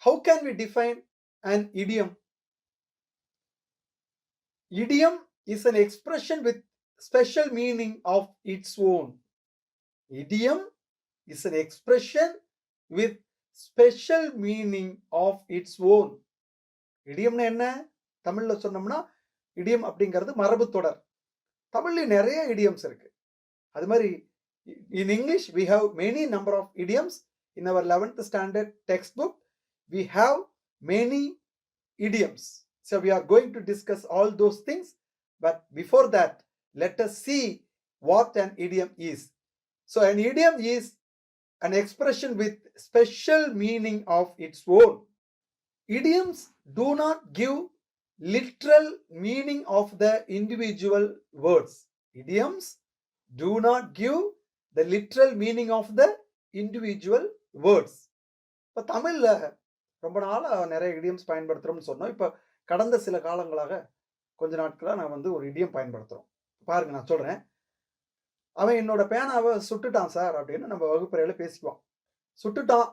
How can we define an idiom? Idiom is an expression with special meaning of its own. Idiom is an expression with special meaning of its own. இடியம்னா என்ன? தமிழ்ல சொன்னோம்னா இடியம் அப்படிங்கிறது மரபு தொடர். தமிழ்ல நிறைய idioms இருக்கு. அது மாதிரி in English we have many number of idioms. In our 11th standard textbook we have many idioms. So we are going to discuss all those things, but before that let us see what an idiom is. So an idiom is an expression with special meaning of its own. Idioms do not give literal meaning of the individual words. Idioms do not give the literal meaning of the individual words. இப்போ தமிழ்ல ரொம்ப நாளா நிறைய idioms பயன்படுத்துறோம்னு சொன்னோம். இப்போ கடந்த சில காலங்களாக கொஞ்ச நாட்களா நான் வந்து ஒரு idiom பயன்படுத்துறோம். பாருங்க நான் சொல்றேன். அவன் என்னோட பேனாவை சுட்டுட்டான் சார் அப்படின்னு நம்ம வகுப்பறையில பேசிக்குவோம். சுட்டுட்டான்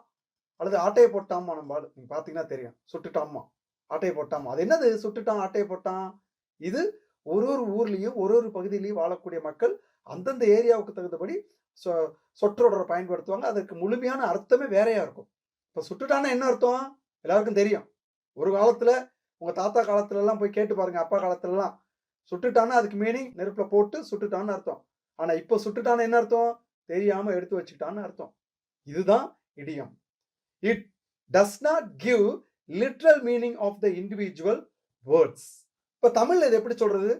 அல்லது ஆட்டையை போட்டாம்மா நம்ம ஆளு. நீங்க பார்த்தீங்கன்னா தெரியும். சுட்டுட்டாம்மா, ஆட்டையை போட்டாம்மா. அது என்னது சுட்டுட்டான், ஆட்டையை போட்டான்? இது ஒரு ஊர்லயும் ஒரு பகுதியிலயும் வாழக்கூடிய மக்கள் அந்தந்த ஏரியாவுக்கு தகுந்தபடி சொற்றொடரை பயன்படுத்துவாங்க. அதற்கு முழுமையான அர்த்தமே வேறையா இருக்கும். இப்ப சுட்டுட்டான்னா என்ன அர்த்தம்? எல்லாருக்கும் தெரியும். ஒரு காலத்துல உங்க தாத்தா காலத்துல எல்லாம் போய் கேட்டு பாருங்க, அப்பா காலத்துல எல்லாம் சுட்டுட்டான்னா அதுக்கு மீனிங் நெருப்புல போட்டு சுட்டுட்டான்னு அர்த்தம். ஆனா இப்ப சுட்டுட்டான்னு என்ன அர்த்தம்? தெரியாம எடுத்து வச்சுக்கிட்டான்னு அர்த்தம். இதுதான் இடியம். It does not give literal meaning of the individual words. இப்ப தமிழ்ல இது எப்படி சொல்றது?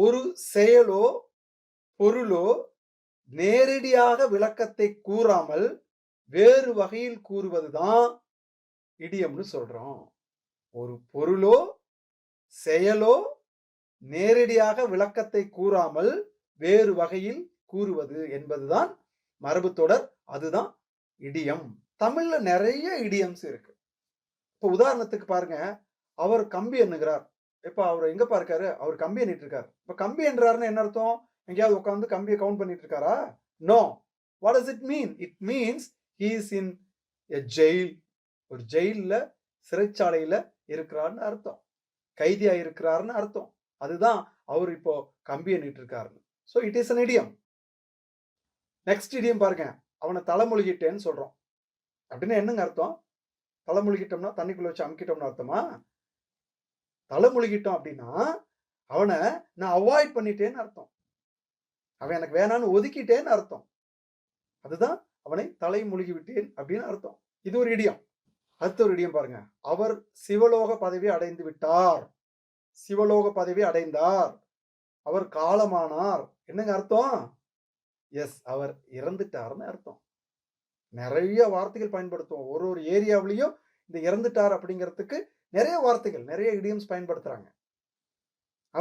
ஒரு செயலோ பொருளோ நேரடியாக விளக்கத்தை கூறாமல் வேறு வகையில் கூறுவதுதான் இடியம்னு சொல்றோம். ஒரு பொருளோ செயலோ நேரடியாக விளக்கத்தை கூறாமல் வேறு வகையில் கூறுவது என்பதுதான் மரபு தொடர். அதுதான் இடியம். தமிழ்ல நிறைய idioms இருக்கு. இப்போ உதாரணத்துக்கு பாருங்க, அவர் கம்பி எண்ணுகிறார். இப்ப அவர் எங்க இருக்காரு? அவர் கம்பி எண்ணிட்டு இருக்காரு. இப்ப கம்பி எண்ணுறாருன்னா என்ன அர்த்தம்? எங்கேயாவது உட்கார்ந்து கம்பியை கவுண்ட் பண்ணிட்டு இருக்காரா? No. What does it mean? It means he is in a jail. ஒரு ஜெயில்ல, சிறைச்சாலையில இருக்கிறார்னு அர்த்தம். கைதியா இருக்கிறார்னு அர்த்தம். அதுதான் அவர் இப்போ கம்பி எண்ணிட்டு இருக்காருன்னு. So it is an idiom. Next idiom பாருங்க. அவனை தலைமுழுகிட்டேன்னு சொல்றோம். அப்படின்னா என்னங்க அர்த்தம்? தலைமுழுகிட்டோம்னா தண்ணிக்குள்ள வச்சு அமுக்கிட்டோம்னு அர்த்தமா? தலைமுழுகிட்டோம் அப்படின்னா அவனை நான் அவாய்ட் பண்ணிட்டேன்னு அர்த்தம். அவன் எனக்கு வேணான்னு ஒதுக்கிட்டேன்னு அர்த்தம். அதுதான் அவனை தலை முழுகி விட்டேன் அப்படின்னு அர்த்தம். இது ஒரு இடியம். அடுத்த ஒரு இடியம் பாருங்க. அவர் சிவலோக பதவி அடைந்து விட்டார். சிவலோக பதவி அடைந்தார். அவர் காலமானார். என்னங்க அர்த்தம்? எஸ், அவர் இறந்துட்டார்னு அர்த்தம். நிறைய வார்த்தைகள் பயன்படுத்துவோம். ஒரு ஏரியாவிலையும் இந்த இறந்துட்டார் அப்படிங்கிறதுக்கு நிறைய வார்த்தைகள், நிறைய இடியம்ஸ் பயன்படுத்துறாங்க.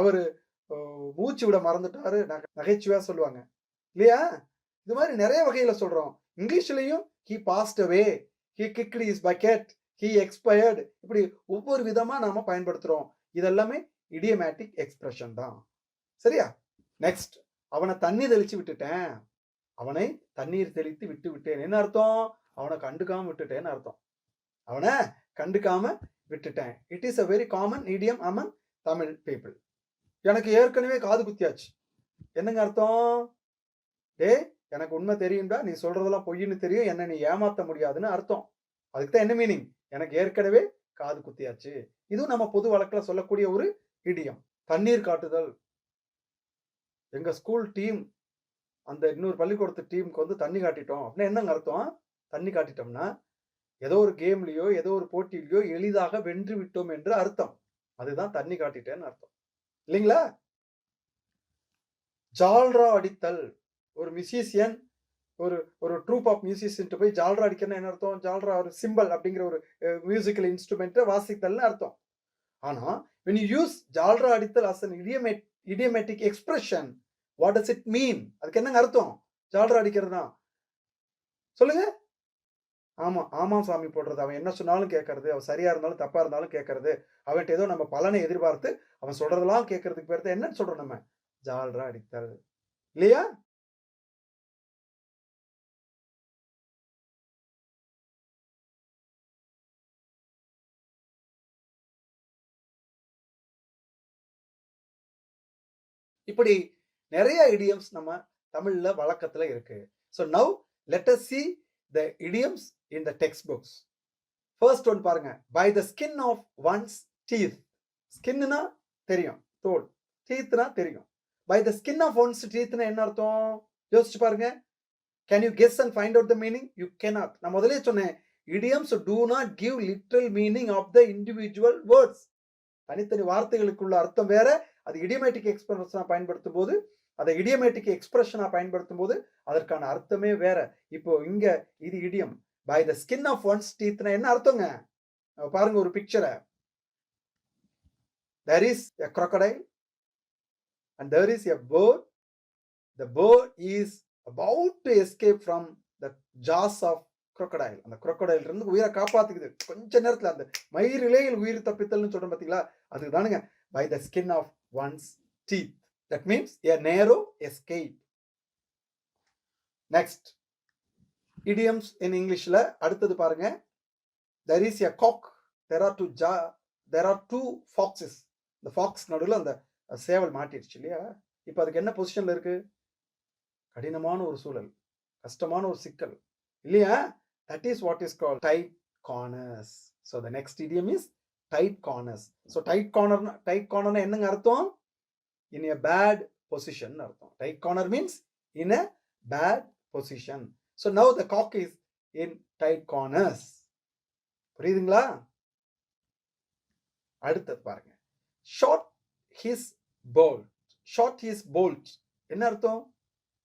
அவரு மூச்சு விட மறந்துட்டாரு, நகைச்சுவையா சொல்லுவாங்க இல்லையா? இது மாதிரி நிறைய வகையில சொல்றோம். இங்கிலீஷ்லயும் he passed away, he kicked his bucket, he expired, இப்படி ஒவ்வொரு விதமா நாம பயன்படுத்துறோம். இதெல்லாமே இடியமேட்டிக் எக்ஸ்பிரஷன் தான். சரியா? நெக்ஸ்ட், அவனை தண்ணி தெளிச்சு விட்டுட்டேன். அவனை தண்ணீர் தெளித்து விட்டு விட்டேன். என்ன அர்த்தம்? அவனை கண்டுக்காம விட்டுட்டேன்னு அர்த்தம். அவனை கண்டுக்காம விட்டுட்டேன். It is a very common idiom among Tamil people. எனக்கு ஏற்கனவே காது குத்தியாச்சு. என்னங்க அர்த்தம்? டேய், எனக்கு உண்மை தெரியும்டா, நீ சொல்றதெல்லாம் பொய்ன்னு தெரியும், என்ன நீ ஏமாத்த முடியாதுன்னு அர்த்தம். அதுக்கு தான் என்ன மீனிங்? எனக்கு ஏற்கனவே காது குத்தியாச்சு. இதுவும் நம்ம பொது வழக்கில் சொல்லக்கூடிய ஒரு இடியம். தண்ணீர் காட்டுதல். எங்க ஸ்கூல் டீம் அந்த இன்னொரு பள்ளிக்கூடத்து டீமுக்கு வந்து தண்ணி காட்டிட்டோம் அப்படின்னா என்னங்க அர்த்தம்? தண்ணி காட்டிட்டோம்னா ஏதோ ஒரு கேம்லயோ ஏதோ ஒரு போட்டியிலையோ எளிதாக வென்று விட்டோம் என்று அர்த்தம். அதுதான் தண்ணி காட்டிட்டேன்னு அர்த்தம். இல்லைங்களா? ஜால்ரா அடித்தல். ஒரு மியூசிஷியன் ஒரு ட்ரூப் ஆஃப் மியூசிஷியன் போய் ஜால்ரா அடிக்கணும் என்ன அர்த்தம்? ஜால்ரா ஒரு சிம்பல் அப்படிங்கிற ஒரு மியூசிக்கல் இன்ஸ்ட்ருமெண்ட்டை வாசித்தல்னு அர்த்தம். ஆனா when you use ஜால்ரா அடித்தல் as an idiomatic expression, what does it mean? அதுக்கு என்னங்க அர்த்தம்? ஜால்ரா அடிக்கிறதுனா சொல்லுங்க. ஆமா சாமி போடுறது. அவன் என்ன சொன்னாலும் கேட்கறது, அவன் சரியா இருந்தாலும் தப்பா இருந்தாலும் கேட்கறது, அவன்கிட்ட ஏதோ நம்ம பலனை எதிர்பார்த்து அவன் சொல்றதெல்லாம் கேட்கறதுக்கு பேர் தான் என்னன்னு சொல்றோம் நம்ம? ஜால்ரா அடித்தல். இல்லையா? இப்படி நிறைய idioms நம்ம தமிழ்ல வழக்கத்துல இருக்கு. So now let us see the idioms in the textbooks. First one பாருங்க. By the skin of one's teeth. Skinனா தெரியும், தோல். teethனா தெரியும். By the skin of one's teethனா என்ன அர்த்தம்? யோசிச்சு பாருங்க. Can you guess and find out the meaning? You cannot. நான் முதலே சொன்னேன், idioms do not give literal meaning of the individual words. தனித்தனி வார்த்தைகளுக்குள்ள அர்த்தம் வேற. அது idiomatic expression பயன்படுத்தும் போது, அதை idiomatic expression பயன்படுத்தும் போது அதற்கான அர்த்தமே வேற. இப்போ இங்க இது idiom. By the skin of one's teethனா என்ன அர்த்தங்க? பாருங்க ஒரு பிக்சரை. There is a crocodile and there is a bird. The bird is about to escape from the jaws of crocodile. அந்த crocodile இருந்து உயிரை காப்பாத்துக்குது. கொஞ்ச நேரத்துல அந்த மயிரிழையில் உயிர் தப்பித்தல்னு சொல்றோம் பாத்தீங்களா? அதுதானுங்க by the skin of one's teeth. That means a narrow escape. Next, idioms in Englishல அடுத்தது பாருங்க. There is a cock. There are two foxes. The fox நடுவுல அந்த சேவல் மாட்டிடுச்சு இல்லையா? இப்போ அதுக்கு என்ன பொசிஷன்ல இருக்கு? கடினமான ஒரு சூழல், கஷ்டமான ஒரு சிக்கல் இல்லையா? That is what is called tight corners. So the next idiom is tight corners. So tight corner என்னங்க அர்த்தம்? In a bad position அர்த்தம். Tight corner means in a bad position. So now the cock is in tight corners. புரியுதுங்களா? அடுத்து பாருங்க. Short his bolt. Short his bolt என்ன அர்த்தம்?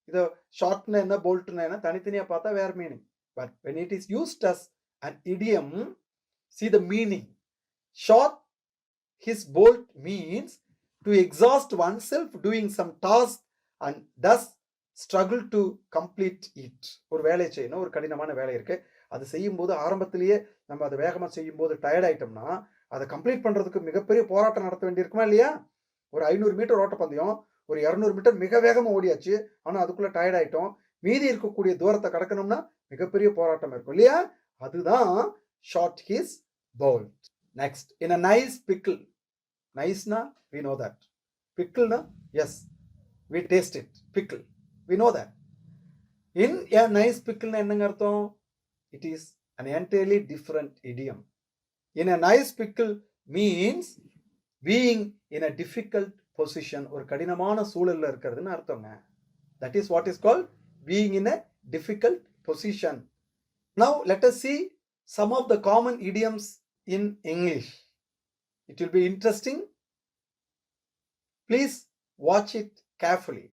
இது ஷார்ட்னா என்ன, போல்ட்னா என்ன, தனித்தனியா பார்த்தா வேற meaning. But when it is used as an idiom, see the meaning. Short his bolt means to exhaust oneself doing some task and thus struggle to complete it. ஒரு வேலை செய்யணும், ஒரு கடினமான வேலை இருக்கு, அது செய்யும்போது ஆரம்பத்திலேயே நம்ம அதை வேகமா செய்யும்போது டயர்ட் ஆயிட்டோம்னா அதை கம்ப்ளீட் பண்றதுக்கு மிகப்பெரிய போராட்டம் நடத்த வேண்டியிருக்குமா இல்லையா? ஒரு 500 மீட்டர் ஓட்டப்பந்தயம், ஒரு 200 மீட்டர் மிக வேகமா ஓடியாச்சு, ஆனா அதுக்குள்ள டயர்ட் ஆயிட்டோம். மீதி இருக்கக்கூடிய தூரத்தை கடக்கணும்னா மிகப்பெரிய போராட்டம் இருக்கும் இல்லையா? அதுதான் shot his bolt. Next, in a nice pickle. நைஸ்னா we know that. pickleனா yes, we taste it. pickle, we know that. in a nice pickle என்னங்க அர்த்தம்? It is an entirely different idiom. In a nice pickle means being in a difficult position. ஒரு கடினமான சூழல்ல இருக்கிறதுன்னு அர்த்தங்க. That is what is called being in a difficult position. Now let us see some of the common idioms in English. It will be interesting. Please watch it carefully.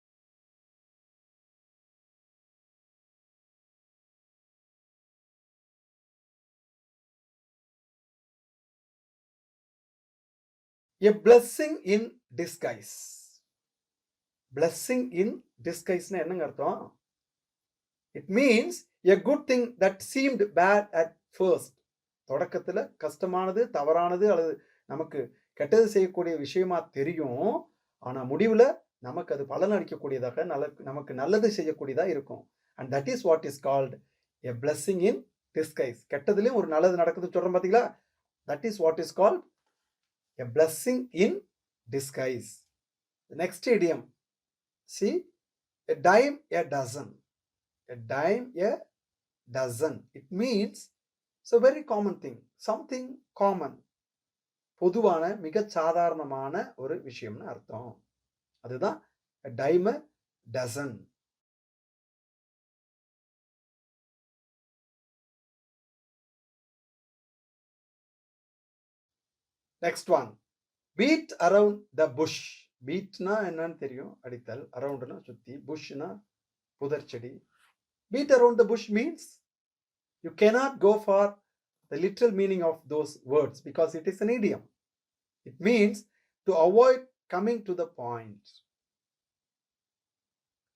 A blessing in disguise. Blessing in disguise னா என்னங்க அர்த்தம்? It means a good thing that seemed bad at first. தொடக்கத்துல கஷ்டமானது, தவறானது அல்லது நமக்கு கெட்டது செய்யக்கூடிய விஷயமா தெரியும், ஆனா முடிவுல நமக்கு அது பலன் அளிக்கக்கூடியதாக, நமக்கு நல்லது செய்யக்கூடியதா இருக்கும். And that is what is called a blessing in disguise. கெட்டதுலயும் ஒரு நல்லது நடக்குதுன்னு சொல்றோம் பாத்தீங்களா? That is what is called a blessing in disguise. The next idiom, see, a dime a dozen. A dime a dozen. It means it's a very common thing, something common. பொதுவான மிக சாதாரணமான ஒரு விஷயம்னு அர்த்தம். அதுதான் a dime a dozen. Next one, beat around the bush. beatனா என்னன்னு தெரியும், அடித்தல். அரவுண்ட்னா சுத்தி, புஷ்னா புதர் செடி. beat around the bush means you cannot go for the literal meaning of those words because it is an idiom. It means to avoid coming to the point.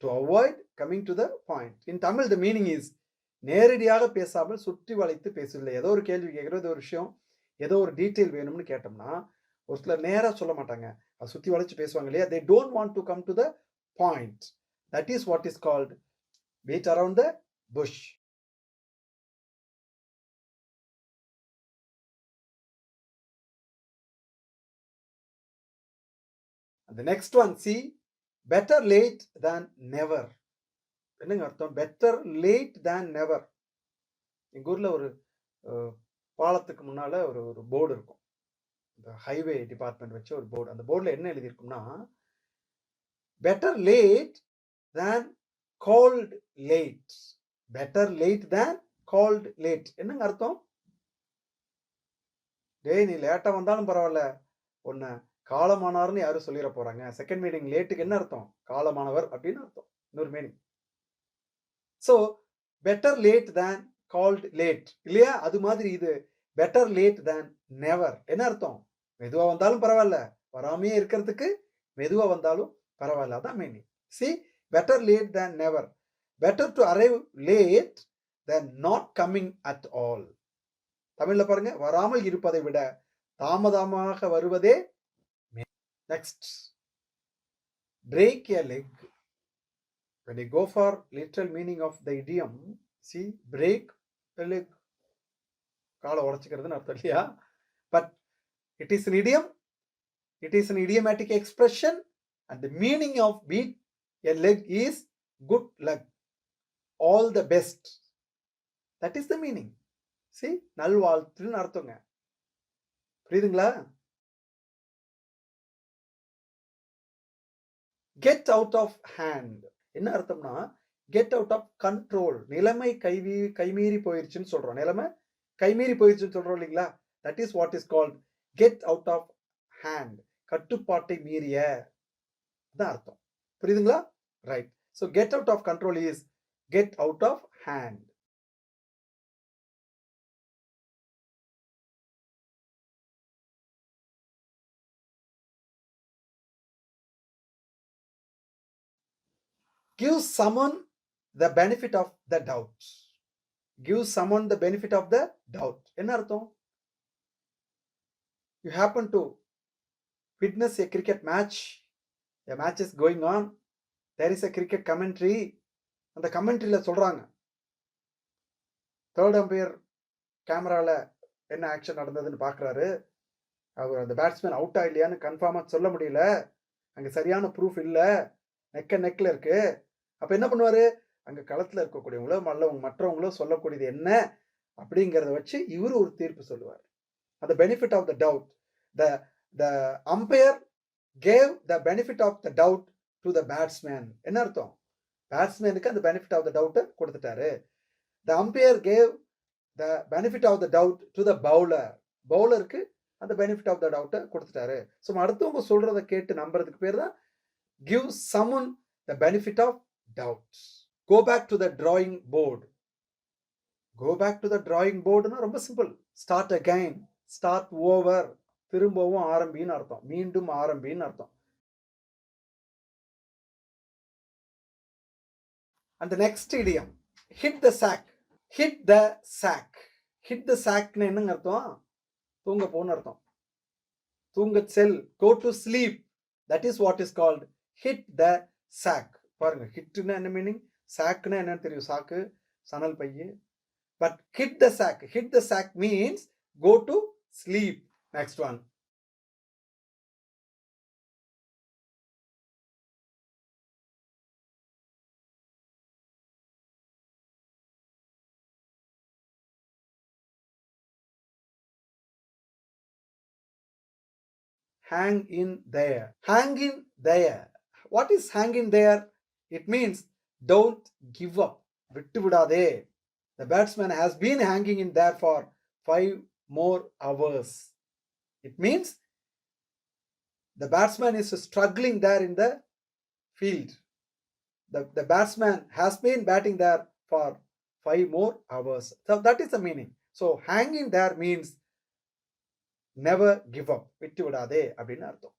To avoid coming to the point. In Tamil the meaning is நேரடியாக பேசாமல் சுற்றி வளைத்து பேசவில்லை. ஏதோ ஒரு கேள்வி கேட்கிறோம், ஏதோ ஒரு விஷயம், ஏதோ ஒரு டீட்டெயில் வேணும்னு கேட்டோம்னா ஒரு சிலர் நேரா சொல்ல மாட்டாங்க, அது சுத்தி வளைச்சு பேசுவாங்க இல்லையா? They don't want to come to the point. That is what is called beat around the bush. And the next one, see, better late than never. என்னங்க அர்த்தம்? பெட்டர் லேட் தேன் நெவர். எங்கள் ஊரில் ஒரு பாலத்துக்கு முன்னால் ஒரு போர்டு இருக்கும். இந்த ஹைவே டிபார்ட்மெண்ட் வச்சு ஒரு போர்டு. அந்த போர்டில் என்ன எழுதியிருக்கும்னா, better late than called late. Better late than called late. என்னங்க அர்த்தம்? டேய், நீ லேட்டாக வந்தாலும் பரவாயில்ல, ஒன்று காலமானார்னு யாரும் சொல்லிட போகிறாங்க. செகண்ட் மீனிங் லேட்டுக்கு என்ன அர்த்தம்? காலமானவர் அப்படின்னு அர்த்தம். இன்னொரு meaning. So better late than called late இல்லையா? அது மாதிரி இது பெட்டர் லேட் தேன் நெவர். என்ன அர்த்தம்? மெதுவாக வந்தாலும் பரவாயில்ல, வராமையே இருக்கிறதுக்கு மெதுவாக வந்தாலும் பரவாயில்ல. அதான் meaning. See, better late than never. Better to arrive late than not coming at all. தமிழ்ல பாருங்க, வராமல் இருப்பதை விட தாமதமாக வருவதே. Next, break a leg. When you go for literal meaning of the idiom, see, break a leg, காலை உடைச்சிக்கிறதுன்னு அர்த்தம் இல்லையா? But it is an idiom, it is an idiomatic expression, and the meaning of beat a leg is good luck, all the best. That is the meaning. See, நல்வாழ்த்துன்னு அர்த்தங்க. புரியுதுங்களா? get out of hand. என்ன அர்த்தம்னா, get out of control. நிலைமை கைமீறி போயிருச்சுன்னு சொல்றோம். நிலைமை கைமீறி போயிருச்சுன்னு சொல்றோம் இல்லைங்களா? That is what is called get out of hand. கட்டுப்பாட்டை மீறிய தான் அர்த்தம். புரியுதுங்களா? Right. So get out of control is get out of hand. Give someone the benefit of the doubt. Give someone the benefit of the doubt. என்ன அர்த்தம்? You happen to witness a cricket match. A match is going on. There is a cricket commentary. அந்த கமெண்ட்ரியில் சொல்கிறாங்க, third umpire கேமராவில் என்ன action நடந்ததுன்னு பார்க்குறாரு. அவர் அந்த batsman அவுட்டா இல்லையான்னு கன்ஃபார்மாக சொல்ல முடியல. அங்கே சரியான ப்ரூஃப் இல்லை, நெக்கில் இருக்குது. அப்போ என்ன பண்ணுவார்? அங்கே களத்தில் இருக்கக்கூடியவங்களோ மற்றவங்களோ சொல்லக்கூடியது என்ன அப்படிங்கிறத வச்சு இவர் ஒரு தீர்ப்பு சொல்லுவார். அந்த benefit of the doubt. The umpire gave the benefit of the doubt to the batsman. என்ன அர்த்தம்? பேட்ஸ்மேனுக்கு அந்த பெனிஃபிட் ஆஃப் த டவுட்டை கொடுத்துட்டாரு. The umpire gave the benefit of the doubt to the bowler. பவுலருக்கு அந்த பெனிஃபிட் ஆஃப் த டவுட்டை கொடுத்துட்டாரு. ஸோ அடுத்தவங்க சொல்றதை கேட்டு நம்புறதுக்கு பேர் தான் give someone the benefit of doubt. Go back to the drawing board. Go back to the drawing board னா ரொம்ப simple. Start again, start over. திரும்பவும் ஆரம்பின்னு அர்த்தம், மீண்டும் ஆரம்பின்னு அர்த்தம். And the next idiom, hit the sack. Hit the sack. Hit the sack னா என்னங்க அர்த்தம்? தூங்க போன்னு அர்த்தம். தூங்க செல், go to sleep. That is what is called hit the sack. பாருங்க, ஹிட்னா என்ன மீனிங், சாக்னா என்னன்னு தெரியும், சாக்கு சணல் பைய. But hit the sack, hit the sack means go to sleep. Next one, hang in there. Hang in there. What is hang in there? It means don't give up. விட்டு விடாதே. The batsman has been hanging in there for 5 more hours. It means the batsman is struggling there in the field. The batsman has been batting there for 5 more hours. So that is the meaning. So hang in there means never give up. விட்டு விடாதே அப்படின்னு அர்த்தம்.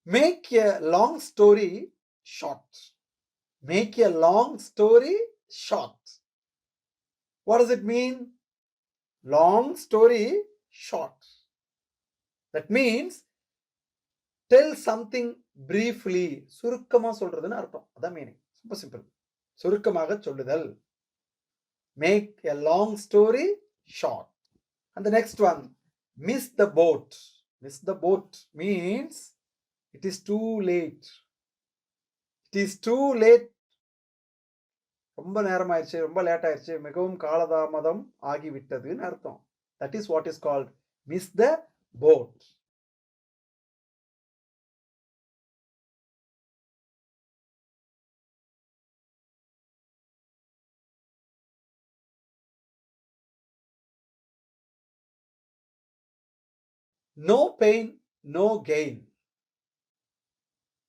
Make a long story short. Make a long story short. What does it mean? Long story short. That means tell something briefly. சுருக்கமா சொல்றதுன்னு அர்த்தம். அதான் meaning. ரொம்ப simple. சுருக்கமாக சொல்லுதல். Make a long story short. And the next one, miss the boat. Miss the boat means it is too late. It is too late. ரொம்ப நேரம் ஆயிடுச்சு, ரொம்ப லேட் ஆயிடுச்சு, மிகவும் காலதாமதம் ஆகிவிட்டதுன்னு அர்த்தம். That is what is called miss the boat. No pain, no gain.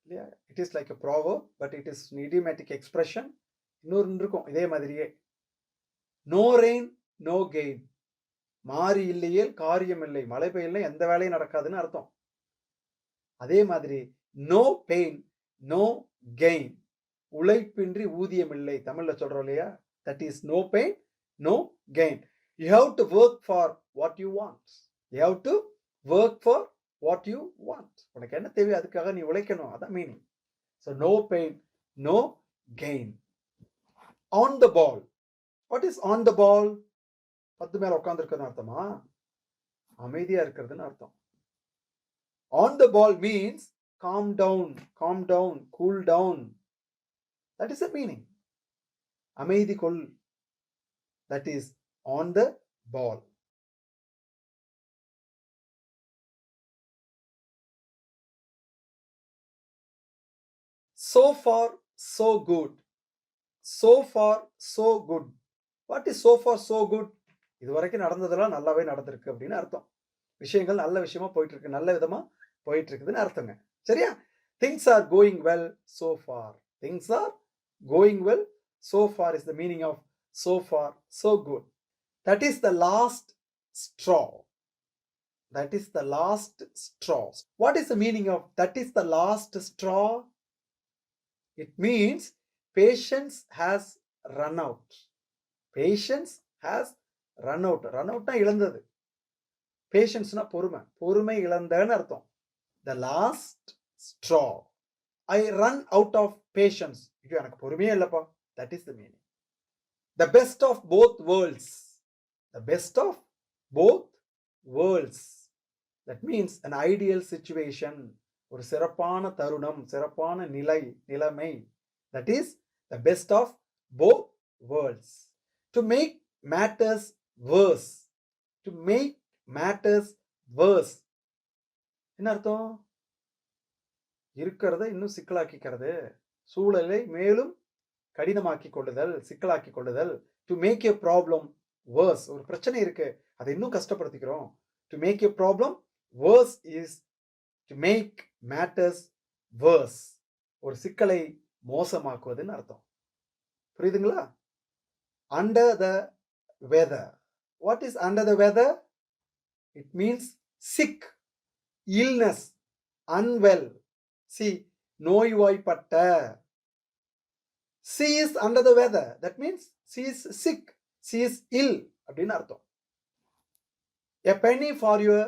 Yeah, it is like a proverb, but it is an idiomatic expression. இன்னொரு இருக்கும் இதே மாதிரியே. No rain, no gain. மாறி இல்லையேல் காரியம் இல்லை, மழை பெய்யல எந்த வேலையும் நடக்காதுன்னு அர்த்தம். அதே மாதிரி no pain, no gain. உழைப்பின்றி ஊதியம் இல்லை, தமிழ்ல சொல்றோம் இல்லையா? That is no pain, no gain. You have to work for what you want. You have to work for what you want. உனக்கு என்ன தேவை அதுக்காக நீ உழைக்கணும், அதான் meaning. So no pain, no gain. On the ball. What is on the ball? பத்து மேல உட்கார்ந்திருக்கிறதுன்னு அர்த்தமா? அமைதியா இருக்கிறதுன்னு அர்த்தம். On the ball means calm down, cool down. That is the meaning. அமைதி கொள். That is on the ball. So far, so good. So far, so good. What is so far, so good? இது வரைக்கும் நடந்ததெல்லாம் நல்லாவே நடந்திருக்கு அப்படின்னு அர்த்தம். விஷயங்கள் நல்ல விஷயமா போயிட்டு இருக்கு, நல்ல விதமா போயிட்டு இருக்குதுன்னு அர்த்தங்க. சரியா? Things are going well so far. Things are going well so far is the meaning of so far, so good. That is the last straw. That is the last straw. What is the meaning of that is the last straw? It means patience has run out. Patience has run out. Run out na இழந்தது. Patience na பொறுமை இழந்தன்னு அர்த்தம். The last straw. I run out of patience. இது எனக்கு பொறுமையே இல்லப்பா. That is the meaning. The best of both worlds. The best of both worlds. That means an ideal situation. ஒரு சிறப்பான தருணம், சிறப்பான நிலைமை. That is the best of both worlds. To make matters worse. To make matters worse. என்ன அர்த்தம்? இருக்கிறத இன்னும் சிக்கலாக்கிக்கிறது, சூழலை மேலும் கடினமாக்கி கொள்ளுதல், சிக்கலாக்கி கொள்ளுதல். To make a problem worse. ஒரு பிரச்சனை இருக்கு, அதை இன்னும் கஷ்டப்படுத்திக்கிறோம். To make a problem worse is to make matters worse. ஒரு சிக்கலை மோசமாக்குவதுன்னு அர்த்தம். புரியுதுங்களா? Under the weather. What is under the weather? It means sick, illness, unwell. See, நோய்வாய்ப்பட்ட. She is under the weather. That means she is sick, she is ill அப்படின்னு அர்த்தம். A penny for your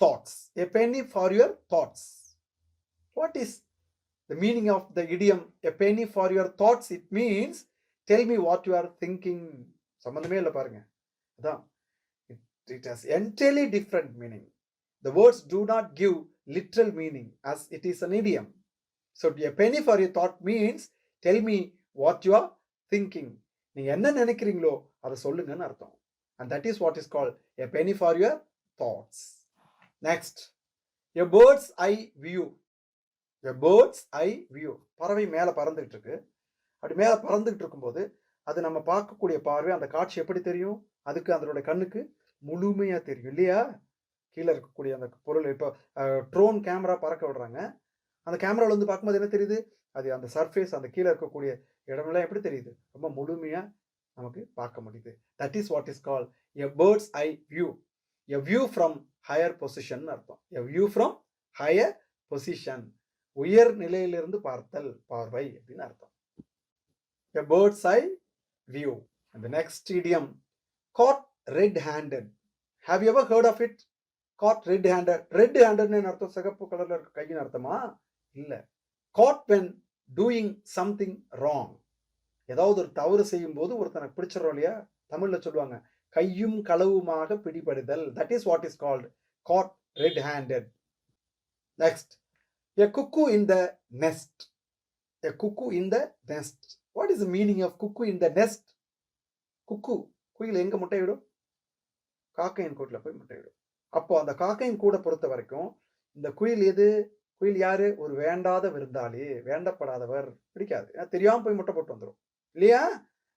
thoughts. A penny for your thoughts. What is the meaning of the idiom a penny for your thoughts? It means tell me what you are thinking. சம்பந்தமே இல்லை பாருங்க. அதான். It has entirely different meaning. The words do not give literal meaning as it is an idiom. So a penny for your thought means tell me what you are thinking. நீங்க என்ன நினைக்கிறீங்களோ அதை சொல்லுங்கன்னு அர்த்தம். And that is what is called a penny for your thoughts. Next, a bird's eye view. A bird's eye view. பறவை மேலே பறந்துகிட்டு இருக்கு. அப்படி மேலே பறந்துகிட்டு இருக்கும்போது அது நம்ம பார்க்கக்கூடிய பார்வை, அந்த காட்சி எப்படி தெரியும்? அதுக்கு அதனுடைய கண்ணுக்கு முழுமையா தெரியும் இல்லையா? கீழே இருக்கக்கூடிய அந்த பொருள், இப்போ ட்ரோன் கேமரா பறக்க விடுறாங்க. அந்த கேமராவில் வந்து பார்க்கும்போது என்ன தெரியுது? அது அந்த சர்ஃபேஸ், அந்த கீழே இருக்கக்கூடிய இடமெல்லாம் எப்படி தெரியுது? ரொம்ப முழுமையா நமக்கு பார்க்க முடியுது. That is what is called a bird's eye view. A view from higher position அர்த்தம். A view from higher position. உயர் நிலையிலிருந்து பார்த்தல், பார்வை அப்படின்னு அர்த்தம். A bird's eye view. And the next idiom, caught red-handed. Have you ever heard of it? Caught red-handed. Red-handed அர்த்தம் சிகப்பு கலர்ல இருக்க கையின் அர்த்தமா? இல்ல. Caught when doing something wrong. ஏதாவது ஒரு தவறு செய்யும் போது ஒருத்தனை பிடிச்சிடறோம் இல்லையா? தமிழ்ல சொல்லுவாங்க கையும் களவுமாக பிடிபடுதல். That is what is called caught red-handed. Next, a cuckoo in the nest. A cuckoo in the nest. What is the meaning of cuckoo in the nest? குக்கு குயில் எங்க முட்டையிடும்? காக்கையின் கூட்டில் போய் முட்டையிடும். அப்போ அந்த காக்கையின் கூட பொறுத்த வரைக்கும் இந்த குயில் எது? குயில் யாரு? ஒரு வேண்டாத விருந்தாளி, வேண்டப்படாதவர், பிடிக்காது, தெரியாம போய் முட்டை போட்டு வந்துடும் இல்லையா?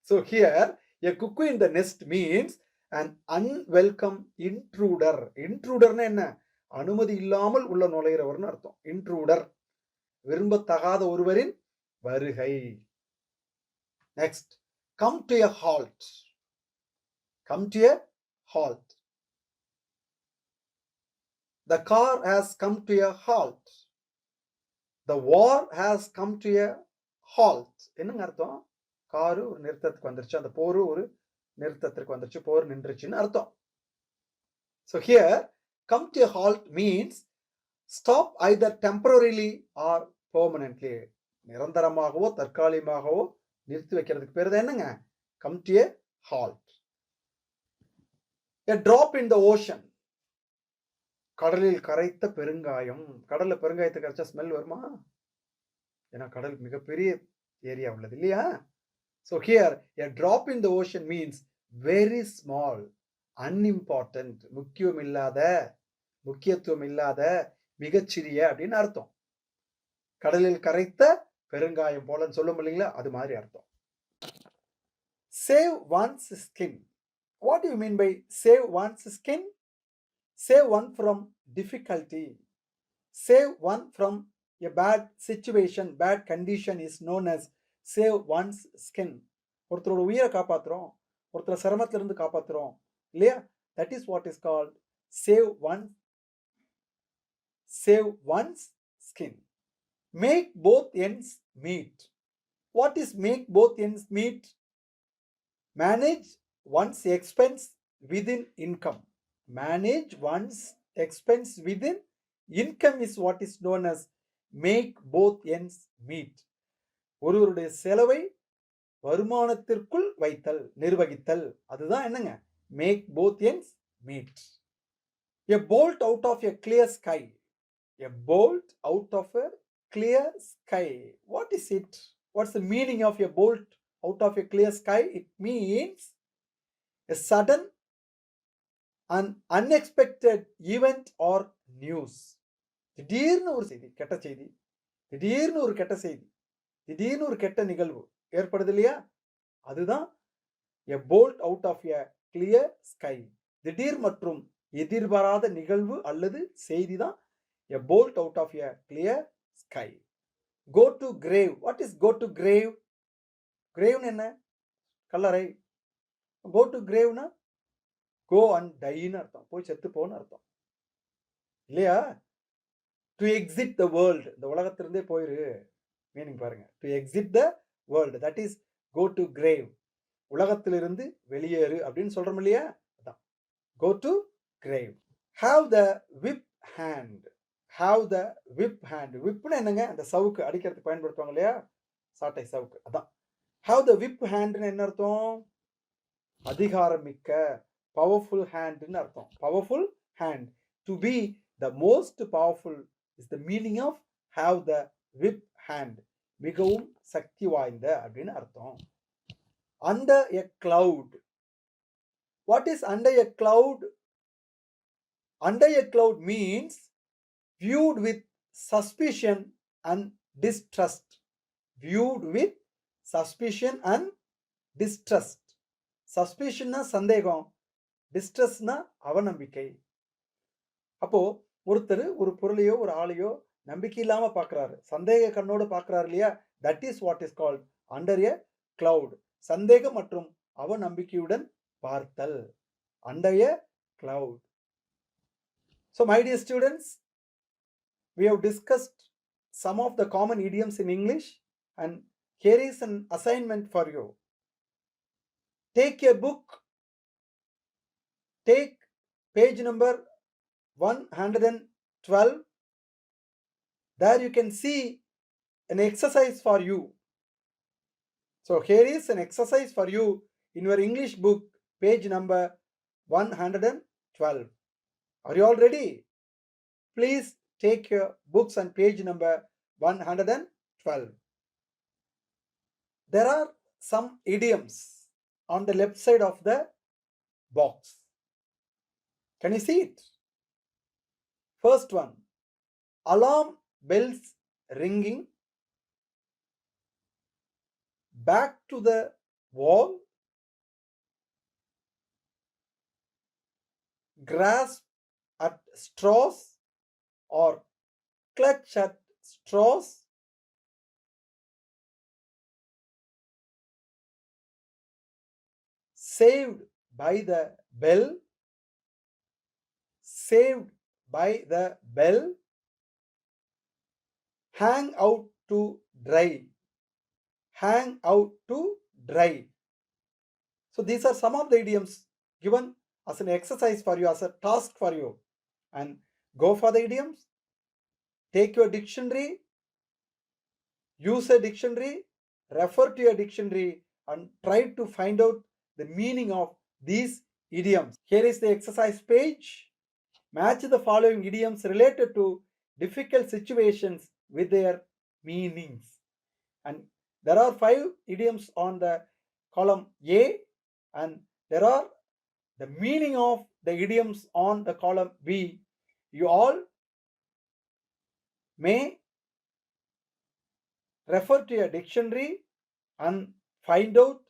So here a cuckoo in the nest means an unwelcome intruder. இன்ட்ரூடர்னா என்ன? அனுமதி இல்லாமல் உள்ள நுழைகிறவர்னு அர்த்தம். இன்ட்ரூடர், விரும்பத்தகாத ஒருவரின் வருகை. Next, come to a halt. Come to a halt. The car has come to a halt. The war has come to a halt. என்னங்க அர்த்தம்? காரு ஒரு நிறுத்தத்துக்கு வந்துருச்சு, அந்த போர் ஒரு நிறுத்தத்திற்கு வந்துருச்சு, போர் நின்றுச்சுன்னு அர்த்தம். So here come to a halt means stop either temporarily or permanently. நிரந்தரமாகவோ தற்காலிகமாகவோ நிறுத்தி வைக்கிறதுக்கு பேர் தான் என்னங்க? Come to a halt. A drop in the ocean. கடலில் கரைத்த பெருங்காயம். கடல்ல பெருங்காயத்தை கரைச்சா ஸ்மெல் வருமா? ஏன்னா கடல் மிகப்பெரிய ஏரியா உள்ளது இல்லையா? So here a drop in the ocean means very small, unimportant, முக்கியத்துவம் இல்லாத, மிகச்சிறிய அப்படின்னு அர்த்தம். கடலில் கரைத்த பெருங்காயம் போலன்னு சொல்லும் இல்லைங்களா, அது மாதிரி அர்த்தம். Save one's skin. What do you mean by save one's skin? Save one from difficulty. Save one from a bad situation, bad condition is known as save one's skin. ஒருத்தரோட உயிரை காப்பாத்துறோம், ஒருத்தர சிரமத்துல இருந்து காப்பாத்துறோம் இல்லையா? That is what is called save one's skin. Make both ends meet. What is make both ends meet? Manage one's expense within income. Manage one's expense within income is what is known as make both ends meet. ஒருவருடைய செலவை வருமானத்திற்குள் வைத்தல், நிர்வகித்தல், அதுதான் என்னங்க? make both ends meet. A bolt out of a clear sky. A bolt out of a clear sky. What is it? What's the meaning of a bolt out of a clear sky? It means a sudden and unexpected event or news. திடீர்னு ஒரு செய்தி, கெட்ட செய்தி, திடீர்னு ஒரு கெட்ட செய்தி, திடீர்னு ஒரு கெட்ட நிகழ்வு ஏற்படுது இல்லையா? அதுதான் a bolt out of a clear sky. திடீர் மற்றும் எதிர்பாராத நிகழ்வு அல்லது செய்தி தான் a bolt out of a clear sky. Go to grave. What is go to grave? grave என்ன? கல்லறை. go to grave னா go and die ன்னு அர்த்தம், போய் செத்து போன்னு அர்த்தம் இல்லையா? to exit the world, இந்த உலகத்திலிருந்தே போயிரு, மீனிங் பாருங்க. to exit the world, that is go to grave. உலகத்திலிருந்து வெளியேறு அப்படின்னு சொல்றோம் இல்லையா? அதான் go to grave. have the whip hand. have the whip hand. whipனா என்னங்க? அந்த சவுக்கு அடிக்கிறதுக்கு பயன்படுத்துவாங்க இல்லையா, சாட்டை சவுக்கு, அதான் have the whip hand. என்ன அர்த்தம்? அதிகாரம் மிக்க, பவர்ஃபுல் ஹேண்ட்னு அர்த்தம். Powerful hand, to be the most powerful is the meaning of have the whip hand. மிகவும் சக்தி வாய்ந்த அப்படின்னு அர்த்தம். under a cloud. what is under a cloud? under a cloud means viewed with suspicion and distrust. viewed with suspicion and distrust. சஸ்பிஷன்னா சந்தேகம், டிஸ்ட்ரஸ்னா அவநம்பிக்கை. அப்போ ஒருத்தர் ஒரு பொருளையோ ஒரு ஆளையோ நம்பிக்கை இல்லாம பார்க்கறாரு, சந்தேக கண்ணோடு பார்க்கறாரு இல்லையா? That is what is called under a cloud. சந்தேகம் மற்றும் அவநம்பிக்கையுடன் பார்த்தல், under a cloud. So my dear students, we have discussed some of the common idioms in English, and here is an assignment for you. Take a book, take page number 112. There you can see an exercise for you. So here is an exercise for you in your English book, page number 112. Are you all ready? Please take your books and page number 112. there are some idioms on the left side of the box. Can you see it? First one, alarm bells ringing, back to the wall, grasp at straws or clutch at straws, saved by the bell, saved by the bell, hang out to dry, hang out to dry. So these are some of the idioms given as an exercise for you, as a task for you. And go for the idioms, take your dictionary, use a dictionary, refer to your dictionary, and try to find out the meaning of these idioms. Here is the exercise page. Match the following idioms related to difficult situations with their meanings. And there are 5 idioms on the column A, and there are the meaning of the idioms on the column B. You all may refer to a dictionary and find out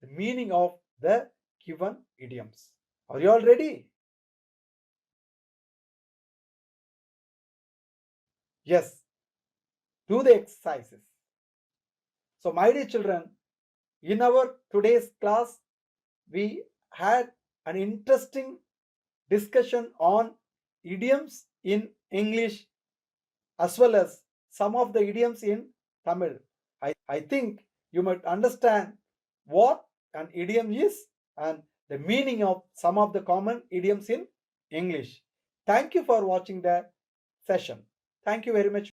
the meaning of the given idioms. Are you all ready? Yes. Do the exercises. So, my dear children, in our today's class, we had an interesting discussion on idioms in English as well as some of the idioms in Tamil. I think you might understand what an idiom is and the meaning of some of the common idioms in English. Thank you for watching the session. Thank you very much.